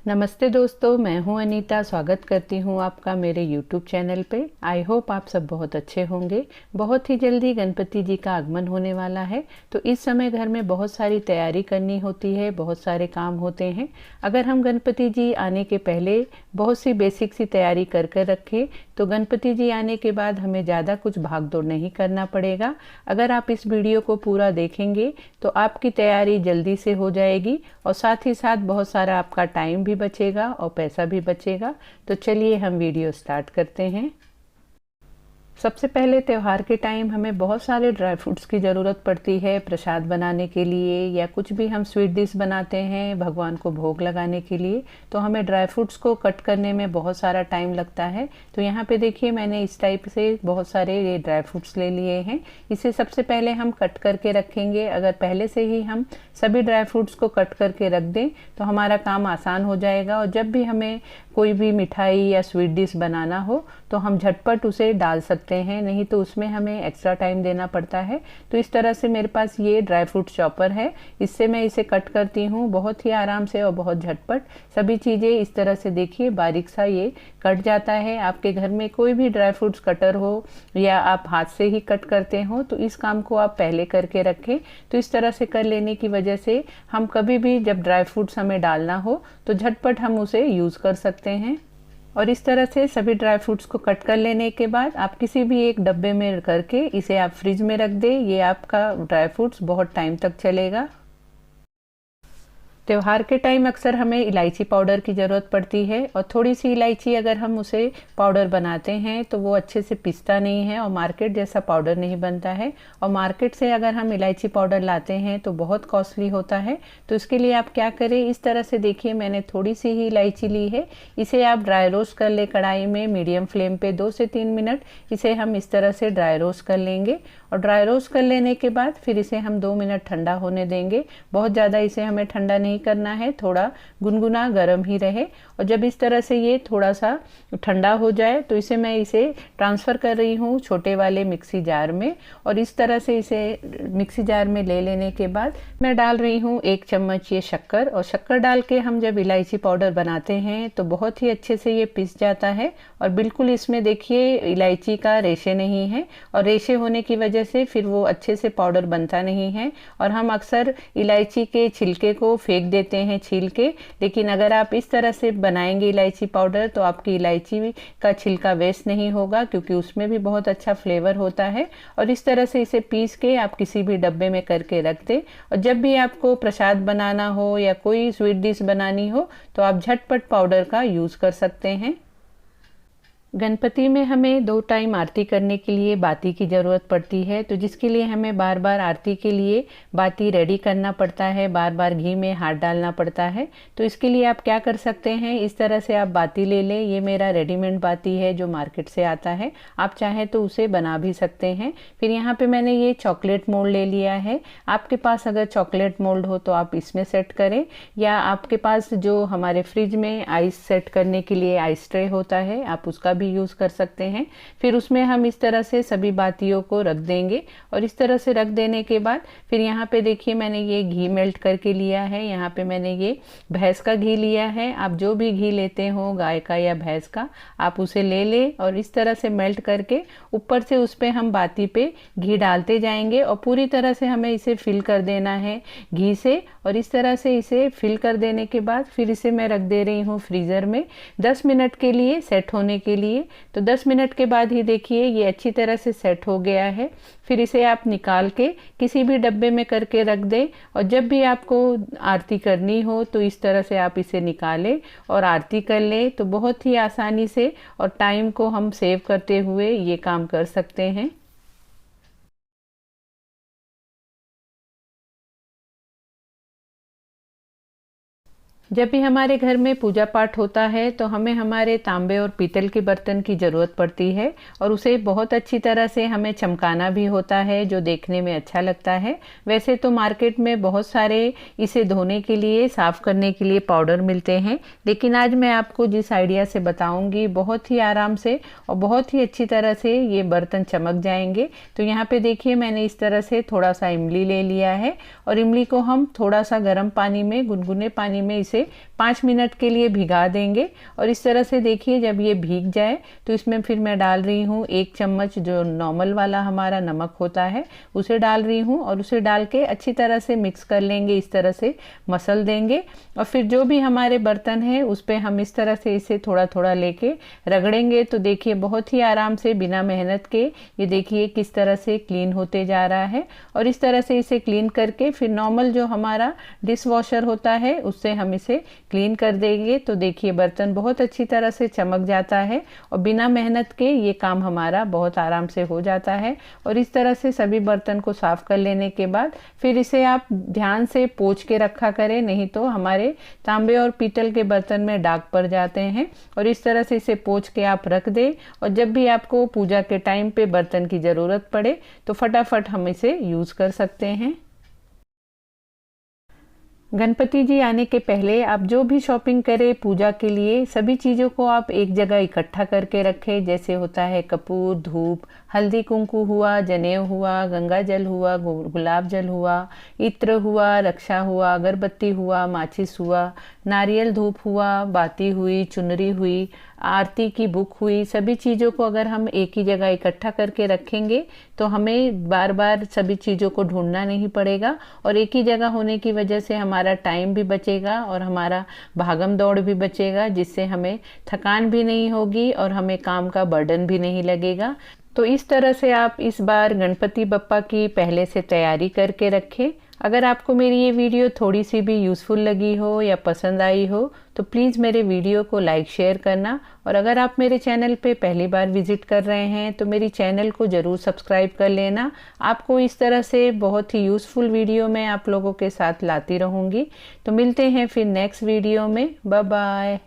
नमस्ते दोस्तों, मैं हूं अनीता। स्वागत करती हूं आपका मेरे YouTube चैनल पे। आई होप आप सब बहुत अच्छे होंगे। बहुत ही जल्दी गणपति जी का आगमन होने वाला है, तो इस समय घर में बहुत सारी तैयारी करनी होती है, बहुत सारे काम होते हैं। अगर हम गणपति जी आने के पहले बहुत सी बेसिक सी तैयारी कर कर रखें तो गणपति जी आने के बाद हमें ज़्यादा कुछ भाग दौड़ नहीं करना पड़ेगा। अगर आप इस वीडियो को पूरा देखेंगे तो आपकी तैयारी जल्दी से हो जाएगी और साथ ही साथ बहुत सारा आपका टाइम भी बचेगा और पैसा भी बचेगा। तो चलिए हम वीडियो स्टार्ट करते हैं। सबसे पहले त्यौहार के टाइम हमें बहुत सारे ड्राई फ्रूट्स की ज़रूरत पड़ती है प्रसाद बनाने के लिए, या कुछ भी हम स्वीट डिश बनाते हैं भगवान को भोग लगाने के लिए, तो हमें ड्राई फ्रूट्स को कट करने में बहुत सारा टाइम लगता है। तो यहाँ पे देखिए मैंने इस टाइप से बहुत सारे ये ड्राई फ्रूट्स ले लिए हैं। इसे सबसे पहले हम कट करके रखेंगे। अगर पहले से ही हम सभी ड्राई फ्रूट्स को कट करके रख दें तो हमारा काम आसान हो जाएगा, और जब भी हमें कोई भी मिठाई या स्वीट डिश बनाना हो तो हम झटपट उसे डाल सकते हैं, नहीं तो उसमें हमें एक्स्ट्रा टाइम देना पड़ता है। तो इस तरह से मेरे पास ये ड्राई फ्रूट चॉपर है, इससे मैं इसे कट करती हूँ बहुत ही आराम से और बहुत झटपट। सभी चीज़ें इस तरह से देखिए बारीक सा ये कट जाता है। आपके घर में कोई भी ड्राई फ्रूट्स कटर हो या आप हाथ से ही कट करते हो तो इस काम को आप पहले करके रखें। तो इस तरह से कर लेने की वजह से हम कभी भी जब ड्राई फ्रूट्स हमें डालना हो तो झटपट हम उसे यूज़ कर सकते हैं। और इस तरह से सभी ड्राई फ्रूट्स को कट कर लेने के बाद आप किसी भी एक डब्बे में करके इसे आप फ्रिज में रख दें। ये आपका ड्राई फ्रूट्स बहुत टाइम तक चलेगा। त्योहार के टाइम अक्सर हमें इलायची पाउडर की ज़रूरत पड़ती है, और थोड़ी सी इलायची अगर हम उसे पाउडर बनाते हैं तो वो अच्छे से पिसता नहीं है और मार्केट जैसा पाउडर नहीं बनता है। और मार्केट से अगर हम इलायची पाउडर लाते हैं तो बहुत कॉस्टली होता है। तो इसके लिए आप क्या करें, इस तरह से देखिए मैंने थोड़ी सी ही इलायची ली है। इसे आप ड्राई रोस्ट कर ले कढ़ाई में मीडियम फ्लेम पे 2 से 3 मिनट इसे हम इस तरह से ड्राई रोस्ट कर लेंगे। और ड्राई रोस्ट कर लेने के बाद फिर इसे हम 2 मिनट ठंडा होने देंगे। बहुत ज़्यादा इसे हमें ठंडा नहीं करना है, थोड़ा गुनगुना गर्म ही रहे। और जब इस तरह से ये थोड़ा सा ठंडा हो जाए तो मैं इसे ट्रांसफ़र कर रही हूँ छोटे वाले मिक्सी जार में। और इस तरह से इसे मिक्सी जार में ले लेने के बाद मैं डाल रही हूँ 1 चम्मच ये शक्कर। और शक्कर डाल के हम जब इलायची पाउडर बनाते हैं तो बहुत ही अच्छे से ये पिस जाता है, और बिल्कुल इसमें देखिए इलायची का रेशे नहीं है, और रेशे होने की वजह से फिर वो अच्छे से पाउडर बनता नहीं है। और हम अक्सर इलायची के छिलके को फेंक देते हैं छील के, लेकिन अगर आप इस तरह से बनाएंगे इलायची पाउडर तो आपकी इलायची का छिलका वेस्ट नहीं होगा, क्योंकि उसमें भी बहुत अच्छा फ्लेवर होता है। और इस तरह से इसे पीस के आप किसी भी डब्बे में करके रख दें, और जब भी आपको प्रसाद बनाना हो या कोई स्वीट डिश बनानी हो तो आप झटपट पाउडर का यूज़ कर सकते हैं। गणपति में हमें 2 टाइम आरती करने के लिए बाती की ज़रूरत पड़ती है, तो जिसके लिए हमें बार बार आरती के लिए बाती रेडी करना पड़ता है, बार बार घी में हाथ डालना पड़ता है। तो इसके लिए आप क्या कर सकते हैं, इस तरह से आप बाती ले लें। ये मेरा रेडीमेड बाती है जो मार्केट से आता है, आप चाहें तो उसे बना भी सकते हैं। फिर यहाँ पे मैंने ये चॉकलेट मोल्ड ले लिया है। आपके पास अगर चॉकलेट मोल्ड हो तो आप इसमें सेट करें, या आपके पास जो हमारे फ्रिज में आइस सेट करने के लिए आइस ट्रे होता है आप उसका भी यूज़ कर सकते हैं। फिर उसमें हम इस तरह से सभी बातियों को रख देंगे, और इस तरह से रख देने के बाद फिर यहाँ पे देखिए मैंने ये घी मेल्ट करके लिया है। यहाँ पे मैंने ये भैंस का घी लिया है। आप जो भी घी लेते हो गाय का या भैंस का आप उसे ले लें, और इस तरह से मेल्ट करके ऊपर से उस पर हम बाती पे घी डालते जाएंगे, और पूरी तरह से हमें इसे फिल कर देना है घी से। और इस तरह से इसे फिल कर देने के बाद फिर इसे मैं रख दे रही हूँ फ्रीज़र में 10 मिनट के लिए सेट होने के लिए। तो 10 मिनट के बाद ही देखिए ये अच्छी तरह से सेट हो गया है। फिर इसे आप निकाल के किसी भी डब्बे में करके रख दें, और जब भी आपको आरती करनी हो तो इस तरह से आप इसे निकालें और आरती कर लें। तो बहुत ही आसानी से और टाइम को हम सेव करते हुए ये काम कर सकते हैं। जब भी हमारे घर में पूजा पाठ होता है तो हमें हमारे तांबे और पीतल के बर्तन की ज़रूरत पड़ती है, और उसे बहुत अच्छी तरह से हमें चमकाना भी होता है जो देखने में अच्छा लगता है। वैसे तो मार्केट में बहुत सारे इसे धोने के लिए साफ़ करने के लिए पाउडर मिलते हैं, लेकिन आज मैं आपको जिस आइडिया से बताऊंगी बहुत ही आराम से और बहुत ही अच्छी तरह से ये बर्तन चमक जाएंगे। तो यहाँ पे देखिए मैंने इस तरह से थोड़ा सा इमली ले लिया है, और इमली को हम थोड़ा सा गर्म पानी में गुनगुने पानी में इसे इसे 5 मिनट के लिए भिगा देंगे। और इस तरह से देखिए जब ये भीग जाए तो इसमें फिर मैं डाल रही हूँ 1 चम्मच जो नॉर्मल वाला हमारा नमक होता है उसे डाल रही हूँ, और उसे डाल के अच्छी तरह से मिक्स कर लेंगे, इस तरह से मसल देंगे। और फिर जो भी हमारे बर्तन है उस पर हम इस तरह से इसे थोड़ा थोड़ा लेके रगड़ेंगे तो देखिए बहुत ही आराम से बिना मेहनत के ये देखिए किस तरह से क्लीन होते जा रहा है। और इस तरह से इसे क्लीन करके फिर नॉर्मल जो हमारा डिश वॉशर होता है उससे हम इसे क्लीन कर देंगे तो देखिए बर्तन बहुत अच्छी तरह से चमक जाता है और बिना मेहनत के ये काम हमारा बहुत आराम से हो जाता है। और इस तरह से सभी बर्तन को साफ कर लेने के बाद फिर इसे आप ध्यान से पोंछ के रखा करें, नहीं तो हमारे तांबे और पीतल के बर्तन में दाग पड़ जाते हैं। और इस तरह से इसे पोंछ के आप रख दें और जब भी आपको पूजा के टाइम पे बर्तन की ज़रूरत पड़े तो फटाफट हम इसे यूज़ कर सकते हैं। गणपति जी आने के पहले आप जो भी शॉपिंग करें पूजा के लिए सभी चीज़ों को आप एक जगह इकट्ठा करके रखें, जैसे होता है कपूर, धूप, हल्दी कुंकू हुआ, जनेऊ हुआ, गंगा जल हुआ, गुलाब जल हुआ, इत्र हुआ, रक्षा हुआ, अगरबत्ती हुआ, माचिस हुआ, नारियल धूप हुआ, बाती हुई, चुनरी हुई, आरती की बुक हुई। सभी चीज़ों को अगर हम एक ही जगह इकट्ठा करके रखेंगे तो हमें बार बार सभी चीज़ों को ढूंढना नहीं पड़ेगा और एक ही जगह होने की वजह से हमारा टाइम भी बचेगा और हमारा भागम दौड़ भी बचेगा, जिससे हमें थकान भी नहीं होगी और हमें काम का बर्डन भी नहीं लगेगा। तो इस तरह से आप इस बार गणपति बप्पा की पहले से तैयारी करके रखें। अगर आपको मेरी ये वीडियो थोड़ी सी भी यूज़फुल लगी हो या पसंद आई हो तो प्लीज़ मेरे वीडियो को लाइक शेयर करना, और अगर आप मेरे चैनल पे पहली बार विज़िट कर रहे हैं तो मेरी चैनल को ज़रूर सब्सक्राइब कर लेना। आपको इस तरह से बहुत ही यूज़फुल वीडियो मैं आप लोगों के साथ लाती रहूँगी। तो मिलते हैं फिर नेक्स्ट वीडियो में। Bye bye.